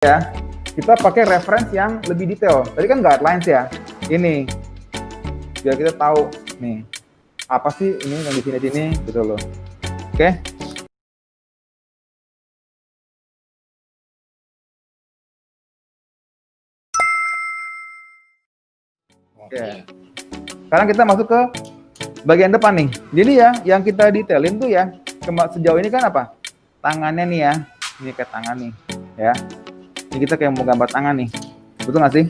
ya, kita pakai reference yang lebih detail. Tadi kan guidelines ya. Ini biar kita tahu nih apa sih ini yang di sini gitu loh. Oke. Oke. Sekarang kita masuk ke bagian depan nih. Jadi ya, yang kita detailin tuh ya, sejauh ini kan apa? Tangannya nih ya. Ini kayak tangan nih, ya. Ini kita kayak mau gambar tangan nih. Betul nggak sih?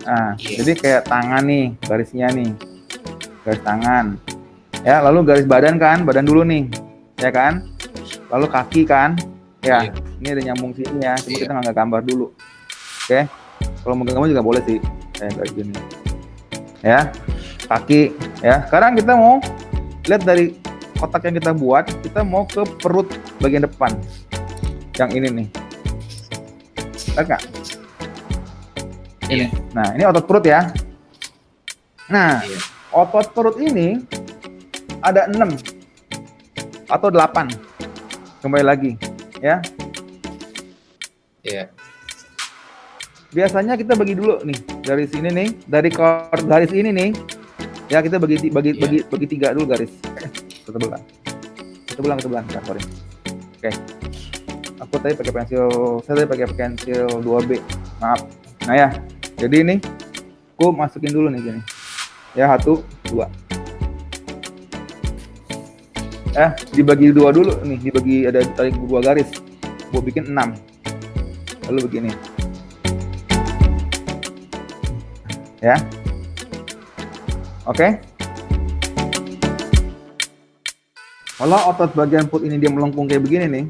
Nah, jadi kayak tangan nih, garisnya nih. Garis tangan. Ya, lalu garis badan kan, badan dulu nih. Ya kan? Lalu kaki kan. Ya, ini ada nyambung sini ya. Cuma kita nggak gambar dulu. Oke. Kalau mau gambar juga boleh sih. Kayak garis gini. Ya. Kaki, ya. Sekarang kita mau lihat dari kotak yang kita buat, kita mau ke perut bagian depan. Yang ini nih. Lihat nggak? Ini. Nah, ini otot perut ya. Nah, otot perut ini ada 6 atau 8. Kembali lagi, ya. Iya. Biasanya kita bagi dulu nih, dari sini nih, dari garis ini nih. Ya, kita bagi 3 dulu garis. Ketebelan. Sorry. Oke. Aku tadi pakai saya pakai pensil 2B. Maaf. Nah ya, jadi ini aku masukin dulu nih gini. Ya, 1, 2. Dibagi 2 dulu nih, dibagi ada tarik 2 garis. Gua bikin 6. Lalu begini. Ya. Oke. Kalau otot bagian perut ini dia melengkung kayak begini nih.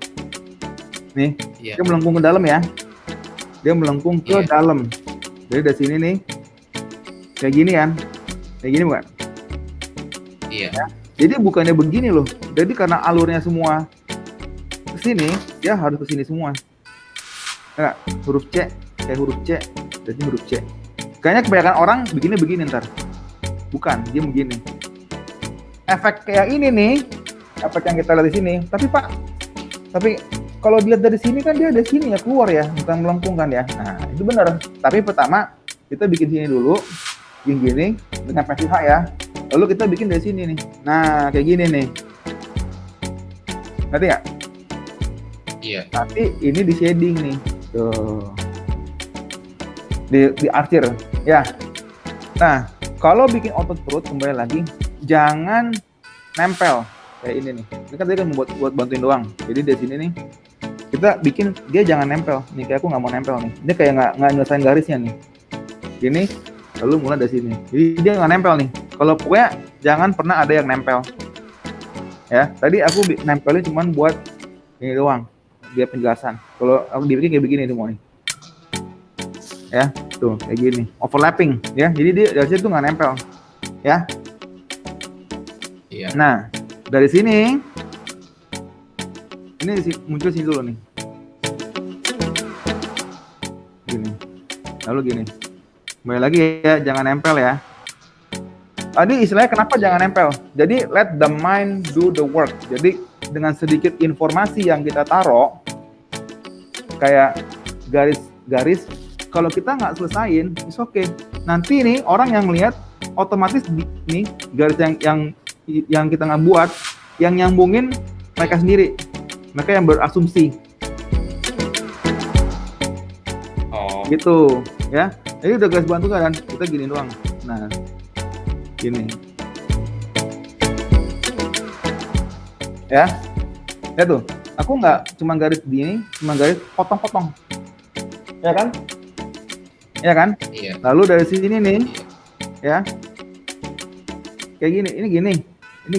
Nih, dia melengkung ke dalam ya. Dia melengkung ke dalam. Jadi dari sini nih. Kayak gini kan. Kayak gini bukan? Iya. Ya. Jadi bukannya begini loh. Jadi karena alurnya semua ke sini, dia harus ke sini semua. Enggak, huruf C, kayak huruf C, jadi huruf C. Kayaknya kebanyakan orang begini ntar. Bukan, dia begini. Efek kayak ini nih, efek yang kita lihat di sini. Tapi kalau dilihat dari sini kan dia ada sini ya, keluar ya, bukan melengkung kan ya. Nah, itu benar. Tapi pertama kita bikin sini dulu, gini dengan pensil H ya. Lalu kita bikin dari sini nih. Nah, kayak gini nih. Ngerti nggak? Iya. Tapi ini di shading nih. Tuh. Di arsir. Ya. Nah, kalau bikin otot perut kembali lagi, jangan nempel kayak ini nih. Ini kan tadi kan buat bantuin doang. Jadi dari sini nih, kita bikin dia jangan nempel. Nih kayak aku nggak mau nempel nih. Dia kayak nggak nyelesain garisnya nih. Gini, lalu mulai dari sini. Jadi dia nggak nempel nih. Kalau pokoknya jangan pernah ada yang nempel. Ya, tadi aku nempelin cuman buat ini doang, biar penjelasan. Kalau aku dibikin kayak begini semua nih. Ya, tuh kayak gini, overlapping ya. Jadi dia dari situ nggak nempel. Ya. Iya. Nah, dari sini ini muncul sini dulu nih. Gini. Lalu gini. Kembali lagi ya, jangan nempel ya. Tadi istilahnya kenapa jangan nempel? Jadi let the mind do the work. Jadi dengan sedikit informasi yang kita taruh, kayak garis-garis, kalau kita nggak selesain, it's okay. Nanti nih orang yang lihat otomatis nih garis yang kita nggak buat, yang nyambungin mereka sendiri, mereka yang berasumsi. Oh. Gitu, ya. Jadi udah garis bantu kan? Kita gini doang. Nah. Gini ya tuh, aku nggak cuma garis gini, cuma garis potong-potong ya kan, Iya. Lalu dari sini nih ya kayak gini, ini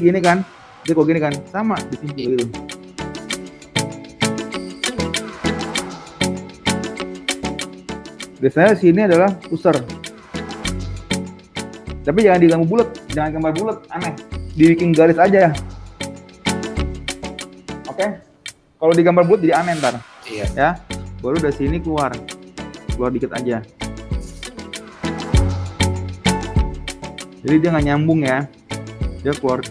gini kan, dia kok gini kan, sama di sini gitu. Biasanya sini adalah pusar. Tapi jangan gambar bulat, aneh. Dibikin garis aja. Oke? Kalau digambar bulat jadi aneh ntar. Iya. Ya, baru dari sini keluar dikit aja. Jadi dia nggak nyambung ya, dia keluar.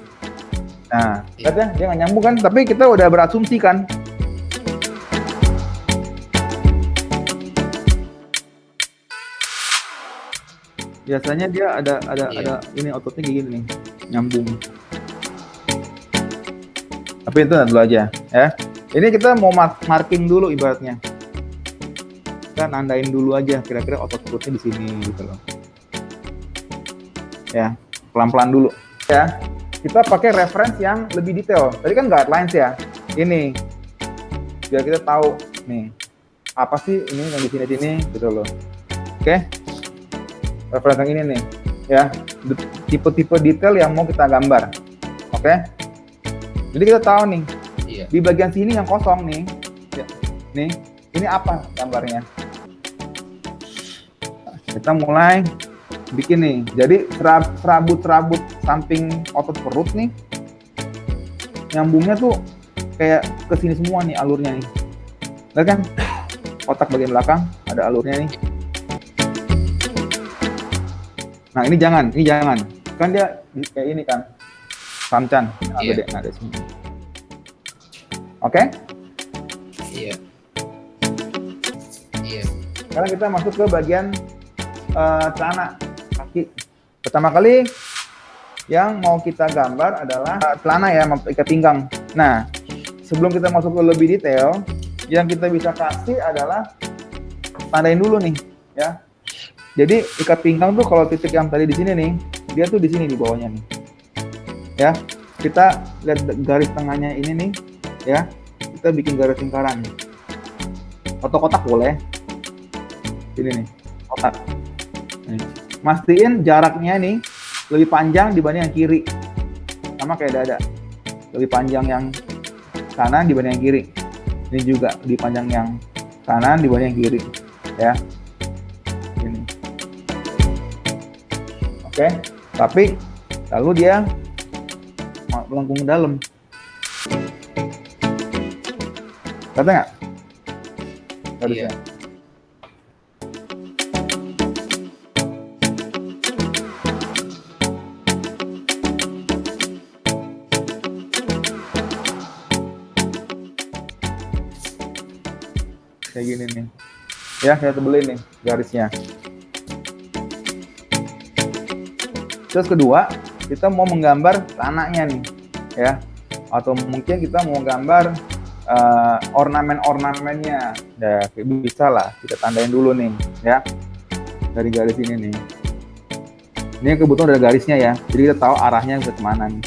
Nah, lihat ya, dia nggak nyambung kan? Tapi kita udah berasumsi kan. Biasanya dia ada Iya. ini ototnya kayak gini nih, nyambung. Tapi itu dulu aja ya. Ini kita mau marking dulu ibaratnya. Kita nandain dulu aja kira-kira otot perutnya di sini gitu loh. Ya, pelan-pelan dulu ya. Kita pakai reference yang lebih detail. Tadi kan guidelines ya. Ini biar kita tahu nih apa sih ini yang di sini gitu loh. Oke. Reference yang ini nih ya. Tipe-tipe detail yang mau kita gambar. Oke. Jadi kita tahu nih Iya. di bagian sini yang kosong nih. Ya, nih, ini apa gambarnya? Kita mulai bikin nih. Jadi serabut-serabut samping otot perut nih. Nyambungnya tuh kayak ke sini semua nih alurnya nih. Lihat kan? Otak bagian belakang ada alurnya nih. Nah, ini jangan. Kan dia kayak ini kan. Samcan, Iya. gede ada sini. Oke? Iya. Iya. Sekarang kita masuk ke bagian celana kaki. Pertama kali yang mau kita gambar adalah celana ya, ikat pinggang. Nah, sebelum kita masuk ke lebih detail, yang kita bisa kasih adalah tandain dulu nih, ya. Jadi ikat pinggang tuh kalau titik yang tadi di sini nih, dia tuh di sini di bawahnya nih. Ya, kita lihat garis tengahnya ini nih, ya. Kita bikin garis lingkaran. Kotak-kotak boleh. Ini nih, kotak. Nih. Mastiin jaraknya nih lebih panjang dibanding yang kiri. Sama kayak dada. Lebih panjang yang kanan dibanding yang kiri. Ini juga lebih panjang yang kanan dibanding yang kiri. Ya. Ini. Oke. Tapi lalu dia melengkung ke dalam. Kata nggak? Iya. Kayak gini nih. Ya, saya tebelin nih garisnya. Terus kedua, kita mau menggambar tanahnya nih, ya. Atau mungkin kita mau gambar ornamen-ornamennya. Ya, bisa lah, kita tandain dulu nih, ya. Dari garis ini nih. Ini kebetulan ada garisnya ya, jadi kita tahu arahnya ke kemana nih.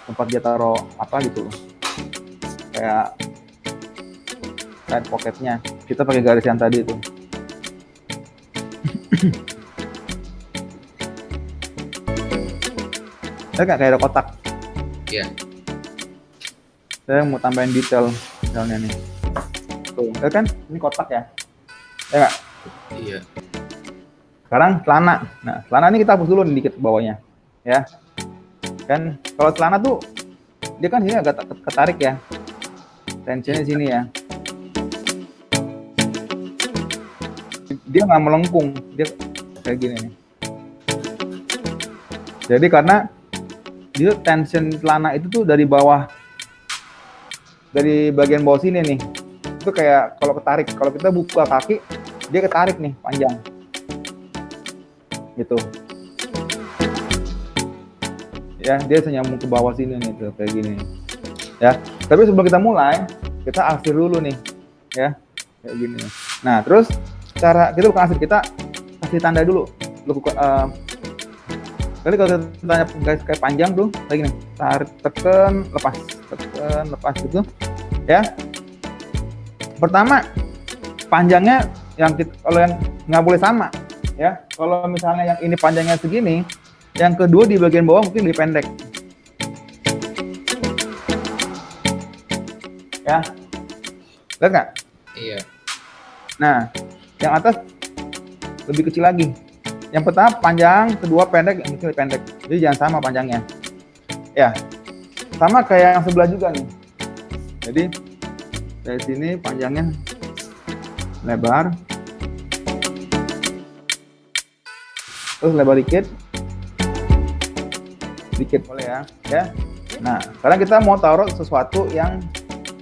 Tempat dia taruh apa gitu loh, kayak side pocketnya. Kita pakai garis yang tadi itu. Saya nggak kayak ada kotak. Iya. Saya mau tambahin detail dalamnya nih. Tuh, ya kan? Ini kotak ya. Ya nggak? Iya. Sekarang celana. Nah, celana ini kita hapus dulu nih dikit bawahnya, ya. Kan kalau celana tuh dia kan sini agak ketarik ya. Tensionnya sini ya. Dia nggak melengkung, dia kayak gini nih. Jadi karena dia tension celana itu tuh dari bawah, dari bagian bawah sini nih. Itu kayak kalau ketarik, kalau kita buka kaki, dia ketarik nih panjang. Gitu. Ya, dia nyambung ke bawah sini nih tuh kayak gini. Ya. Tapi sebelum kita mulai, kita arsir dulu nih, ya. Kayak gini. Nah, terus cara kita bukan arsir, kita kasih tanda dulu. Kali kalau tanya guys kayak panjang tuh kayak gini, tarik, tekan, lepas gitu, ya. Pertama panjangnya kalau yang nggak boleh sama, ya. Kalau misalnya yang ini panjangnya segini, yang kedua di bagian bawah mungkin lebih pendek, ya. Lihat nggak? Iya. Nah, yang atas lebih kecil lagi. Yang pertama panjang, kedua pendek, yang kecil pendek. Jadi jangan sama panjangnya. Ya, sama kayak yang sebelah juga nih. Jadi dari sini panjangnya lebar, terus lebar dikit boleh ya. Ya. Nah, sekarang kita mau taruh sesuatu yang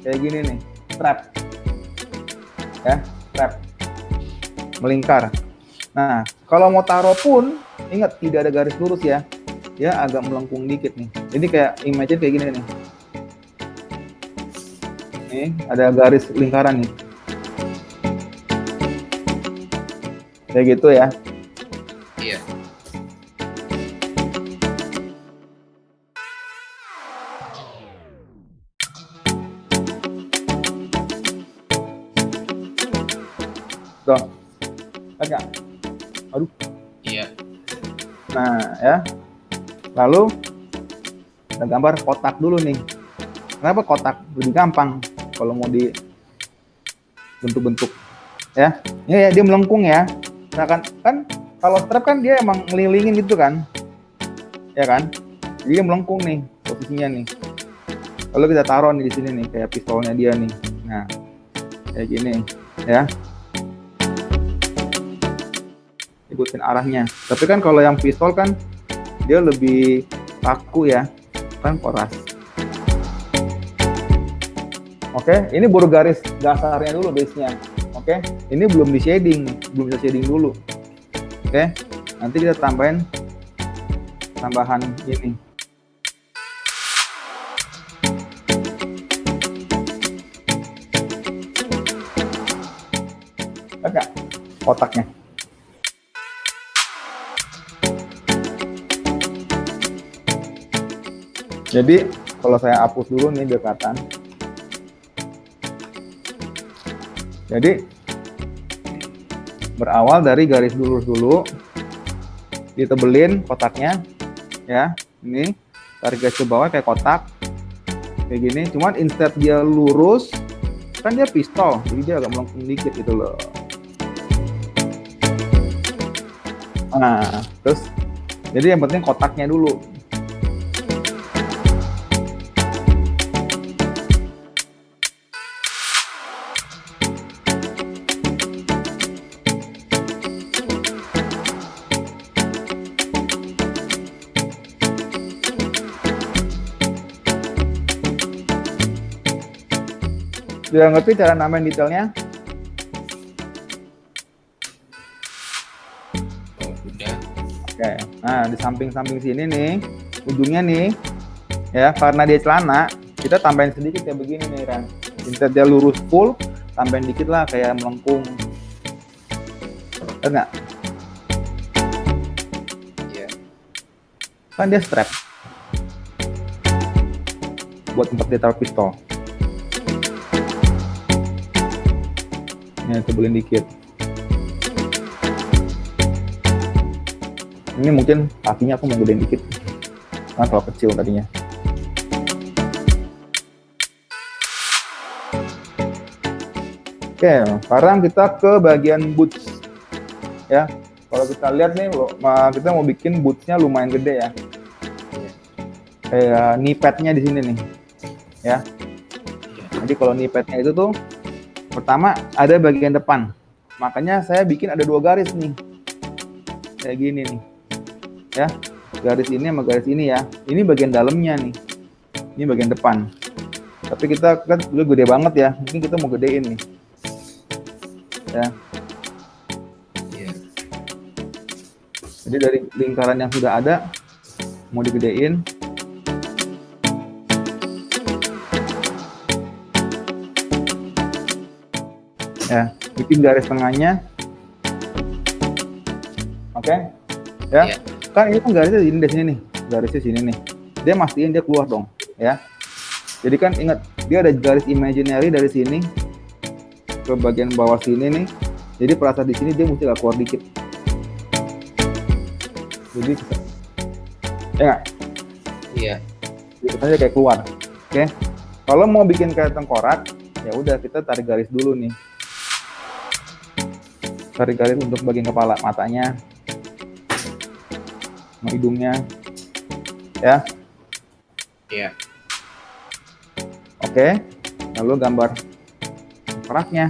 kayak gini nih, strap. ya, strap melingkar. Nah, kalau mau taruh pun ingat tidak ada garis lurus ya, dia agak melengkung dikit nih. Jadi kayak imagine kayak gini nih. Nih ada garis lingkaran nih, kayak gitu ya. Iya. Tuh, lihat nggak? Aduh. Iya. Nah ya, lalu kita gambar kotak dulu nih. Kenapa kotak? Lebih gampang kalau mau di bentuk-bentuk ya. Ini ya dia melengkung ya. Nah kan kalau strap kan dia emang ngelilingin gitu kan, ya kan? Jadi dia melengkung nih posisinya nih. Lalu kita taruh nih di sini nih kayak pistolnya dia nih. Nah kayak gini ya. Ikutin arahnya. Tapi kan kalau yang pistol kan dia lebih kaku ya, kan poras. Oke, ini baru garis dasarnya dulu base-nya. Oke, ini belum di shading, belum bisa shading dulu. Oke, nanti kita tambahan ini. Lihat kotaknya. Jadi kalau saya hapus dulu nih dekatan. Jadi berawal dari garis lurus dulu, ditebelin kotaknya, ya. Ini tarik garis ke bawah kayak kotak, kayak gini. Cuman instead dia lurus, kan dia pistol, jadi dia agak melengkung dikit gitu loh. Nah, terus jadi yang penting kotaknya dulu. Sudah ngerti cara namain detailnya? Oh, udah. Oke. Nah, di samping-samping sini nih, ujungnya nih, ya karena dia celana, kita tambahin sedikit kayak begini nih, Ran. Instead dia lurus full, tambahin dikit lah kayak melengkung. Lihat nggak? Iya. Kan dia strap. Buat tempat dia taruh pistol. Ini tebelin dikit. Ini mungkin kakinya aku mau gedein dikit, kan terlalu kecil tadinya. Oke, sekarang kita ke bagian boots. Ya, kalau kita lihat nih, kita mau bikin bootsnya lumayan gede ya. Kayak knee pad-nya di sini nih, ya. Jadi kalau knee pad-nya itu tuh pertama ada bagian depan, makanya saya bikin ada 2 garis nih, kayak gini nih, ya. Garis ini sama garis ini ya. Ini bagian dalamnya nih, ini bagian depan. Tapi kita kan udah gede banget ya, mungkin kita mau gedein nih, ya. Jadi dari lingkaran yang sudah ada mau digedein. Ya, bikin garis tengahnya. Oke. Ya. Iya. Kan ini kan garisnya di sini nih. Garisnya sini nih. Dia mastiin dia keluar dong, ya. Jadi kan ingat, dia ada garis imaginary dari sini ke bagian bawah sini nih. Jadi perasa di sini dia mesti agak keluar dikit. Jadi ya nggak? Iya. Jadi kesannya kayak keluar. Oke. Kalau mau bikin kayak tengkorak, ya udah kita tarik garis dulu nih. Tarik garis untuk bagian kepala, matanya, sama hidungnya, ya. Iya. Oke, lalu gambar keraknya.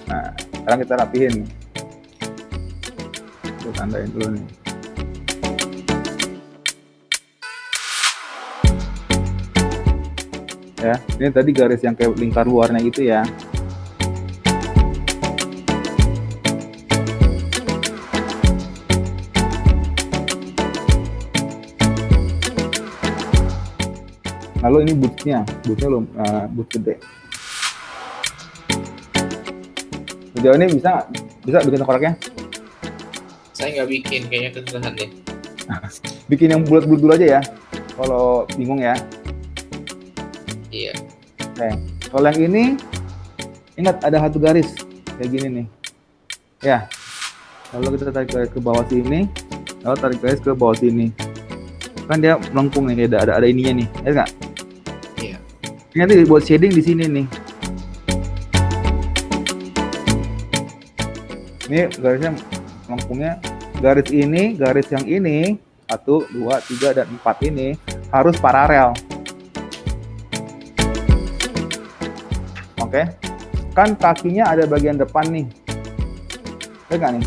Nah, sekarang kita rapihin. Kita tandain dulu nih. Ya, ini tadi garis yang kayak lingkar luarnya gitu ya. Lalu ini bootnya loh, boot gede. Sejauh ini bisa bikin tengkoraknya? Saya nggak bikin, kayaknya kesusahan deh. Bikin yang bulat-bulat dulu aja ya. Kalau bingung ya. Iya. Oke. Kalau yang ini, ingat ada satu garis kayak gini nih. Ya. Lalu kita tarik garis ke bawah sini, lalu tarik garis ke bawah sini. Kan dia melengkung nih, ada ininya nih, ya nggak? Iya. Ini nanti buat shading di sini nih. Ini garisnya melengkungnya. Garis ini, garis yang ini, 1, 2, 3, dan 4 ini harus paralel. Oke. Kan kakinya ada bagian depan nih. Ya nggak nih?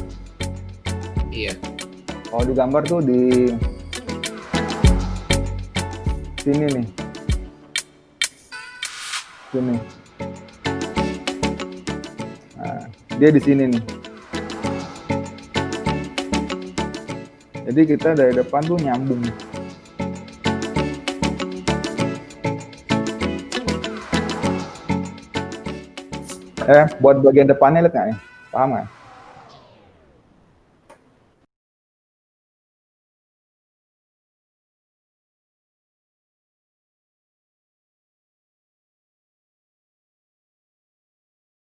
Iya. Kalau digambar tuh di sini nih. Sini. Nah, dia di sini nih. Jadi kita dari depan tuh nyambung. Buat bagian depannya lihat nggak ya? Paham nggak?